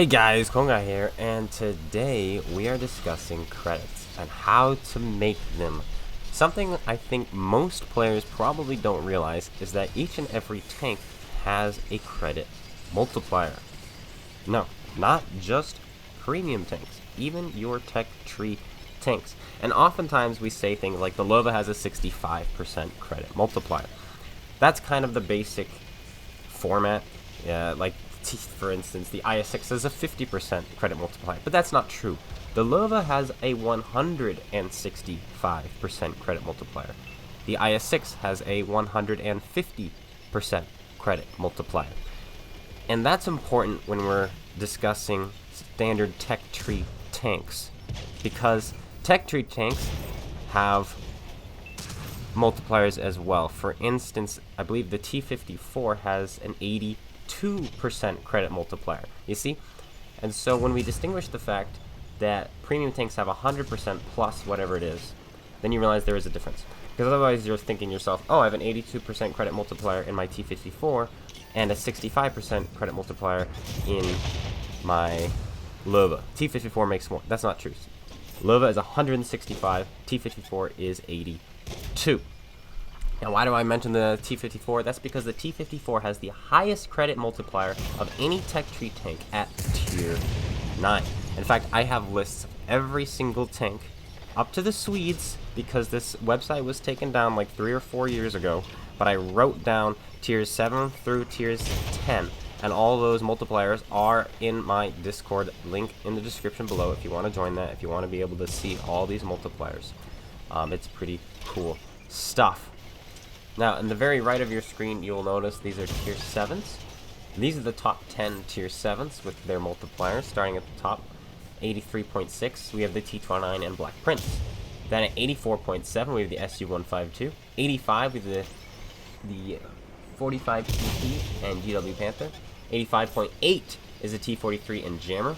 Hey guys, CloneGuy here, and today we are discussing credits and how to make them. Something I think most players probably don't realize is that each and every tank has a credit multiplier. No, not just premium tanks, even your tech tree tanks. And oftentimes we say things like the Lova has a 65% credit multiplier. That's kind of the basic format, like for instance, the IS-6 has a 50% credit multiplier, but that's not true. The Lova has a 165% credit multiplier. The IS-6 has a 150% credit multiplier. And that's important when we're discussing standard tech tree tanks, because tech tree tanks have multipliers as well. For instance, I believe the T-54 has an 82% credit multiplier, you see? And so when we distinguish the fact that premium tanks have 100% plus whatever it is, then you realize there is a difference. Because otherwise you're thinking to yourself, oh, I have an 82% credit multiplier in my T-54 and a 65% credit multiplier in my Lova. T-54 makes more. That's not true. Lova is 165, T-54 is 82. Now, why do I mention the T-54? That's because the T-54 has the highest credit multiplier of any tech tree tank at tier 9. In fact, I have lists of every single tank up to the Swedes, because this website was taken down like 3 or 4 years ago, but I wrote down tiers 7 through tiers 10, and all those multipliers are in my Discord, link in the description below if you want to join that, if you want to be able to see all these multipliers. It's pretty cool stuff. Now, in the very right of your screen, you'll notice these are tier 7s. These are the top 10 tier 7s with their multipliers, starting at the top. 83.6, we have the T-29 and Black Prince. Then at 84.7, we have the SU-152. 85, we have the 45 PT and GW Panther. 85.8 is the T-43 and Jammer.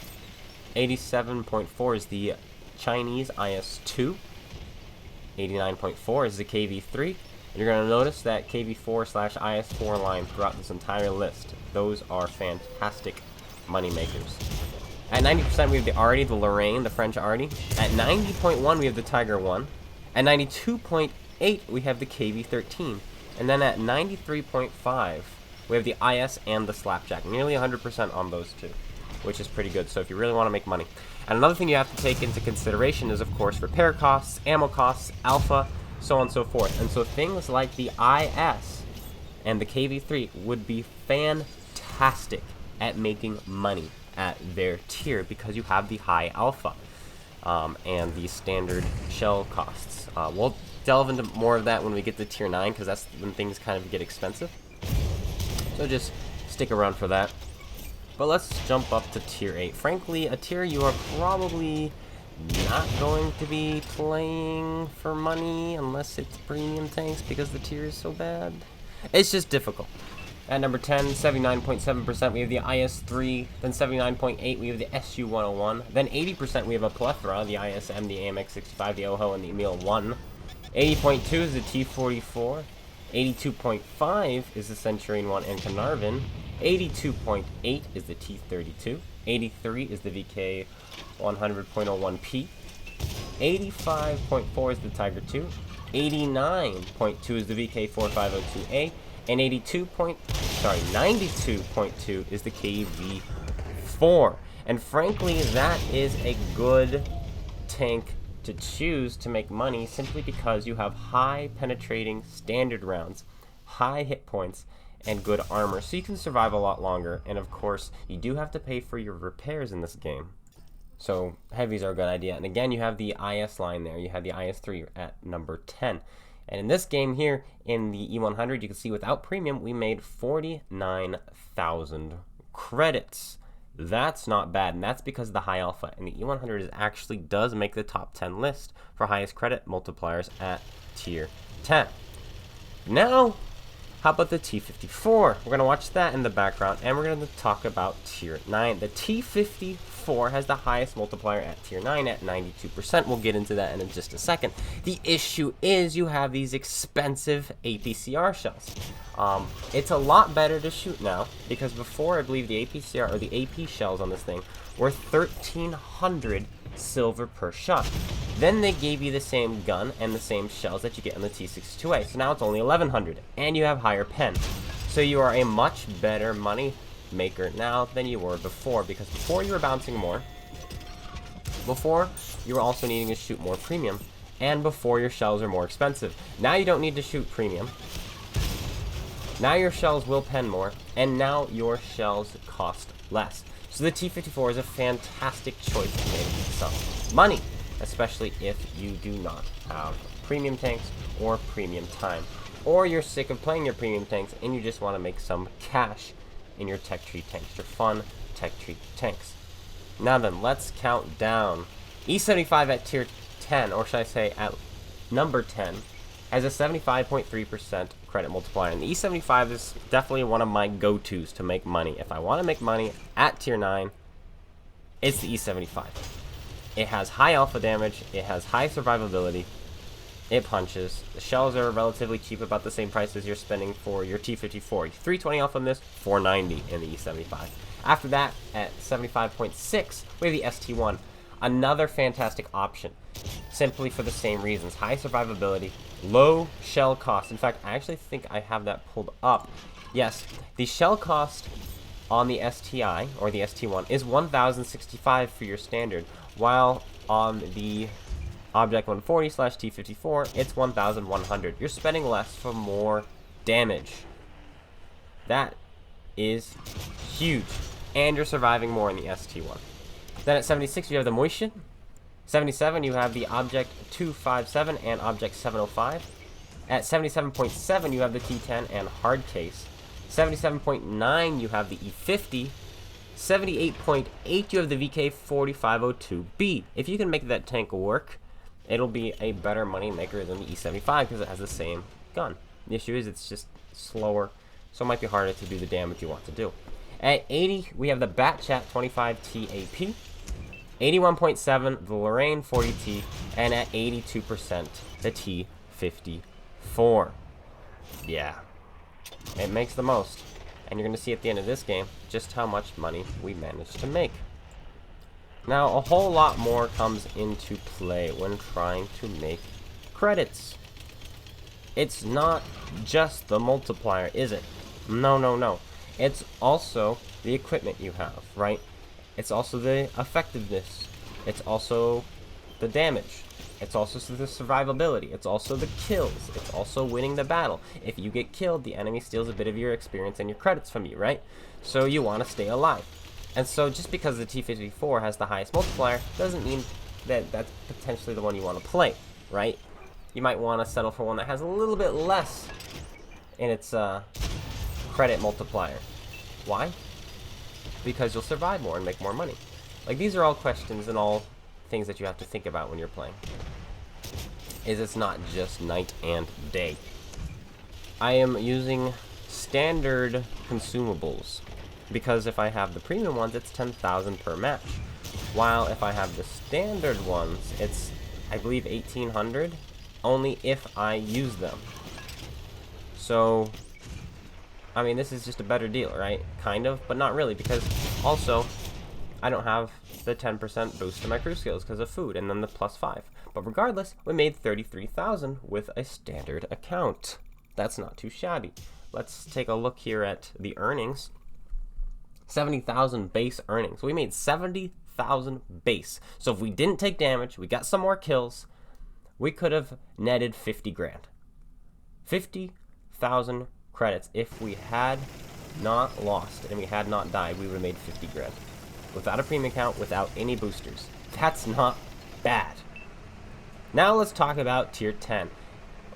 87.4 is the Chinese IS-2. 89.4 is the KV-3. And you're going to notice that KV-4/IS-4 line throughout this entire list. Those are fantastic money makers. At 90%, we have the Arty, the Lorraine, the French Arty. At 90.1, we have the Tiger 1. At 92.8, we have the KV-13. And then at 93.5, we have the IS and the Slapjack. Nearly 100% on those two, which is pretty good. So if you really want to make money. And another thing you have to take into consideration is, of course, repair costs, ammo costs, alpha, so on and so forth. And so things like the IS and the KV-3 would be fantastic at making money at their tier, because you have the high alpha and the standard shell costs. We'll delve into more of that when we get to tier 9, because that's when things kind of get expensive. So just stick around for that. But let's jump up to tier 8. Frankly, a tier you are probably not going to be playing for money unless it's premium tanks, because the tier is so bad. It's just difficult. At number 10, 79.7%, we have the IS-3. Then 79.8, we have the SU-101. Then 80%, we have a plethora, the ISM, the AMX-65, the OHO, and the Emil-1. 80.2 is the T-44. 82.5 is the Centurion 1 and Carnarvon. 82.8 is the T-32. 83 is the VK 100.01P. 85.4 is the Tiger 2. 89.2 is the VK 4502A. And 92.2 is the KV-4. And frankly, that is a good tank to choose to make money, simply because you have high penetrating standard rounds, high hit points, and good armor, so you can survive a lot longer. And of course, you do have to pay for your repairs in this game, so heavies are a good idea. And again, you have the IS line there. You have the IS-3 at number 10. And in this game here, in the E100, you can see without premium, we made 49,000 credits. That's not bad, and that's because of the high alpha. And the E100 actually does make the top 10 list for highest credit multipliers at tier 10. Now, How about the T-54? We're going to watch that in the background, and we're going to talk about Tier 9. The T-54 has the highest multiplier at Tier 9 at 92%. We'll get into that in just a second. The issue is you have these expensive APCR shells. It's a lot better to shoot now, because before, I believe the APCR, or the AP shells on this thing, were 1,300 silver per shot. Then they gave you the same gun and the same shells that you get on the T-62A. So now it's only 1,100, and you have higher pen. So you are a much better money maker now than you were before, because before you were bouncing more, before you were also needing to shoot more premium, and before your shells are more expensive. Now you don't need to shoot premium. Now your shells will pen more, and now your shells cost less. So the T-54 is a fantastic choice to make some money, especially if you do not have premium tanks or premium time, or you're sick of playing your premium tanks and you just want to make some cash in your tech tree tanks, your fun tech tree tanks. Now then, let's count down. E75 at tier 10, or should I say at number 10, has a 75.3% credit multiplier, and the E75 is definitely one of my go-tos to make money. If I want to make money at tier 9, it's the E75. It has high alpha damage, it has high survivability, it punches. The shells are relatively cheap, about the same price as you're spending for your T-54. 320 alpha in this, 490 in the E75. After that, at 75.6, we have the ST1. Another fantastic option, simply for the same reasons. High survivability, low shell cost. In fact, I actually think I have that pulled up. Yes, the shell cost on the STI, or the ST1, is 1,065 for your standard, while on the Object 140/T-54, it's 1,100. You're spending less for more damage. That is huge, and you're surviving more in the ST1. Then at 76, you have the Moishin. 77, you have the Object 257 and Object 705. At 77.7, you have the T10 and Hard Case. 77.9, you have the E50. 78.8, you have the VK4502B. If you can make that tank work, it'll be a better money maker than the E75 because it has the same gun. The issue is it's just slower, so it might be harder to do the damage you want to do. At 80, we have the Batchat 25T AP. 81.7, the Lorraine 40T, and at 82%, the T-54. Yeah, it makes the most, and you're going to see at the end of this game just how much money we managed to make. Now, a whole lot more comes into play when trying to make credits. It's not just the multiplier, is it? No, no, no. It's also the equipment you have, right? It's also the effectiveness. It's also the damage. It's also the survivability. It's also the kills. It's also winning the battle. If you get killed, the enemy steals a bit of your experience and your credits from you, right? So you want to stay alive. And so just because the T-54 has the highest multiplier doesn't mean that that's potentially the one you want to play, right? You might want to settle for one that has a little bit less in its credit multiplier. Why? Because you'll survive more and make more money. Like, these are all questions and all things that you have to think about when you're playing. It's not just night and day. I am using standard consumables, because if I have the premium ones, it's 10,000 per match. While if I have the standard ones, it's, I believe, 1,800, only if I use them. So, I mean, this is just a better deal, right? Kind of, but not really, because also, I don't have the 10% boost to my crew skills because of food, and then the +5. But regardless, we made 33,000 with a standard account. That's not too shabby. Let's take a look here at the earnings. 70,000 base earnings. We made 70,000 base. So if we didn't take damage, we got some more kills, we could have netted 50 grand. 50,000 credits. If we had not lost and we had not died, we would have made 50 grand. Without a premium account, without any boosters. That's not bad. Now let's talk about tier 10.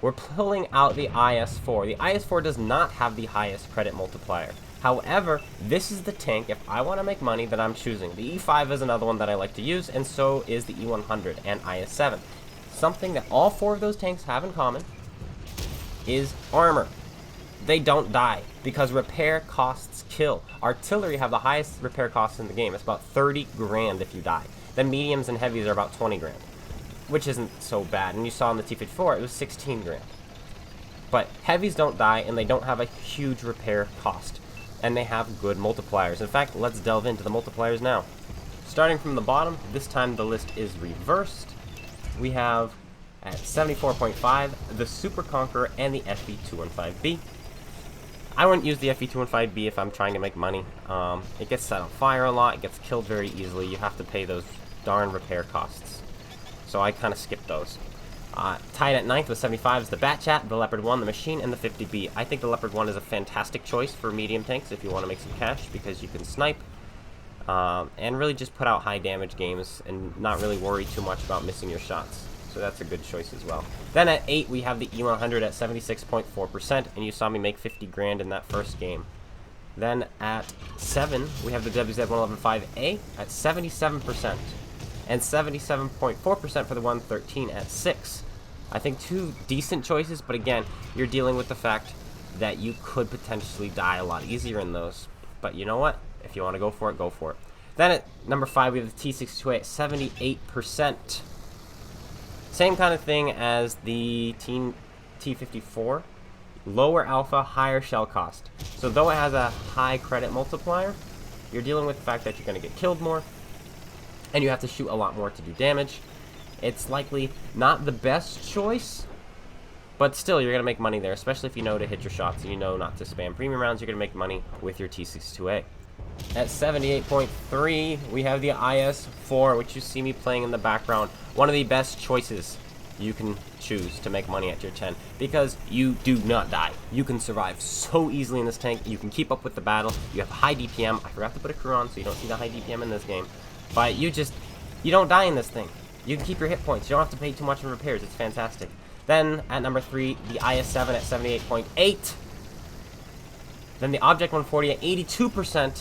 We're pulling out the IS-4. The IS-4 does not have the highest credit multiplier. However, this is the tank, if I want to make money, that I'm choosing. The E5 is another one that I like to use, and so is the E100 and IS-7. Something that all four of those tanks have in common is armor. they don't die because repair costs kill. Artillery have the highest repair costs in the game. It's about 30 grand if you die. Then mediums and heavies are about 20 grand, which isn't so bad. And you saw in the T-54, it was 16 grand. But heavies don't die, and they don't have a huge repair cost. And they have good multipliers. In fact, let's delve into the multipliers now. Starting from the bottom, this time the list is reversed. We have at 74.5, the Super Conqueror and the FE215B. I wouldn't use the FE215B if I'm trying to make money. It gets set on fire a lot, it gets killed very easily, you have to pay those darn repair costs. So I kind of skipped those. Tied at 9th with 75 is the Batchat, the Leopard 1, the Machine, and the 50B. I think the Leopard 1 is a fantastic choice for medium tanks if you want to make some cash, because you can snipe, and really just put out high damage games and not really worry too much about missing your shots. So that's a good choice as well. Then at 8 we have the E100 at 76.4%, and you saw me make 50 grand in that first game. Then at 7 we have the WZ-111-5A at 77%, and 77.4% for the 113 at 6. I think two decent choices, but again, you're dealing with the fact that you could potentially die a lot easier in those. But you know what? If you want to go for it, go for it. Then at number 5 we have the T-62A at 78%. Same kind of thing as the T-54. Lower alpha, higher shell cost. So though it has a high credit multiplier, you're dealing with the fact that you're going to get killed more, and you have to shoot a lot more to do damage. It's likely not the best choice, but still you're going to make money there, especially if you know to hit your shots and you know not to spam premium rounds. You're going to make money with your T-62A. At 78.3, we have the IS-4, which you see me playing in the background. One of the best choices you can choose to make money at tier 10, because you do not die. You can survive so easily in this tank. You can keep up with the battle. You have high DPM. I forgot to put a crew on, so you don't see the high DPM in this game. But you don't die in this thing. You can keep your hit points. You don't have to pay too much in repairs. It's fantastic. Then at number 3, the IS-7 at 78.8. Then the Object 140 at 82%,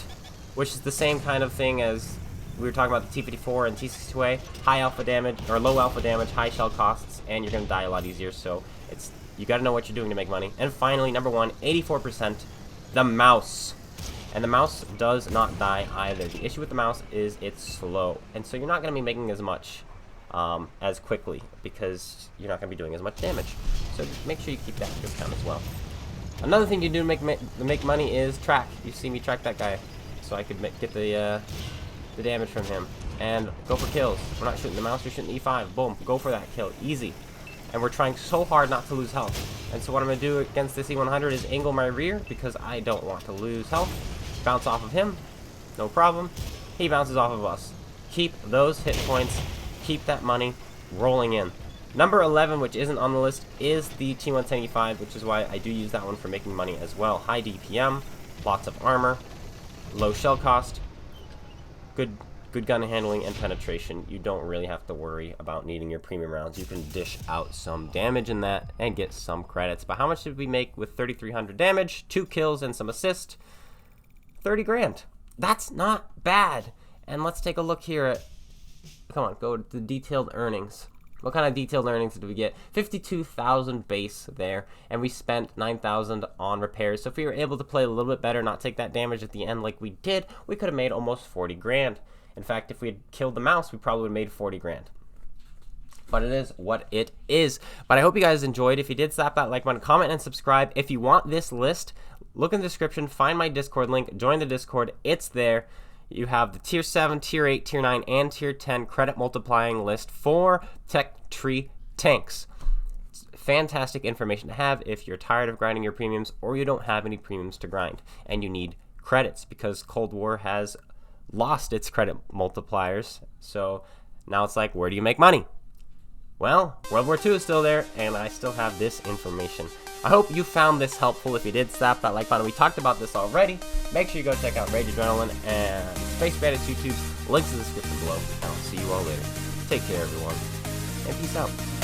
which is the same kind of thing as we were talking about the T-54 and T-62A. High alpha damage, or low alpha damage, high shell costs, and you're going to die a lot easier. So you got to know what you're doing to make money. And finally, number 1, 84%, the Mouse. And the Mouse does not die either. The issue with the Mouse is it's slow, and so you're not going to be making as much as quickly, because you're not going to be doing as much damage. So make sure you keep that into account as well. Another thing you do to make money is track. You see me track that guy, so I could get the damage from him and go for kills. We're not shooting the Mouse, we're shooting the E5. Boom, go for that kill, easy. And we're trying so hard not to lose health. And so what I'm going to do against this E100 is angle my rear, because I don't want to lose health. Bounce off of him, no problem. He bounces off of us. Keep those hit points, keep that money rolling in. Number 11, which isn't on the list, is the T-110E5, which is why I do use that one for making money as well. High DPM, lots of armor, low shell cost, good gun handling and penetration. You don't really have to worry about needing your premium rounds. You can dish out some damage in that and get some credits. But how much did we make with 3,300 damage, 2 kills and some assist? 30 grand. That's not bad. And let's take a look here at, come on, go to the detailed earnings. What kind of detailed earnings did we get? 52,000 base there, and we spent 9,000 on repairs. So if we were able to play a little bit better, not take that damage at the end like we did, we could have made almost 40 grand. In fact, if we had killed the Mouse, we probably would have made 40 grand. But it is what it is. But I hope you guys enjoyed. If you did, slap that like button, comment, and subscribe. If you want this list, look in the description, find my Discord link, join the Discord. It's there. You have the tier 7, tier 8, tier 9, and tier 10 credit multiplying list for Tech Tree tanks. It's fantastic information to have if you're tired of grinding your premiums, or you don't have any premiums to grind and you need credits, because Cold War has lost its credit multipliers. So now it's like, where do you make money? Well, World War II is still there, and I still have this information. I hope you found this helpful. If you did, slap that like button. We talked about this already. Make sure you go check out Rage Adrenaline and SpaceBANDIT's YouTube. Links in the description below, and I'll see you all later. Take care, everyone, and peace out.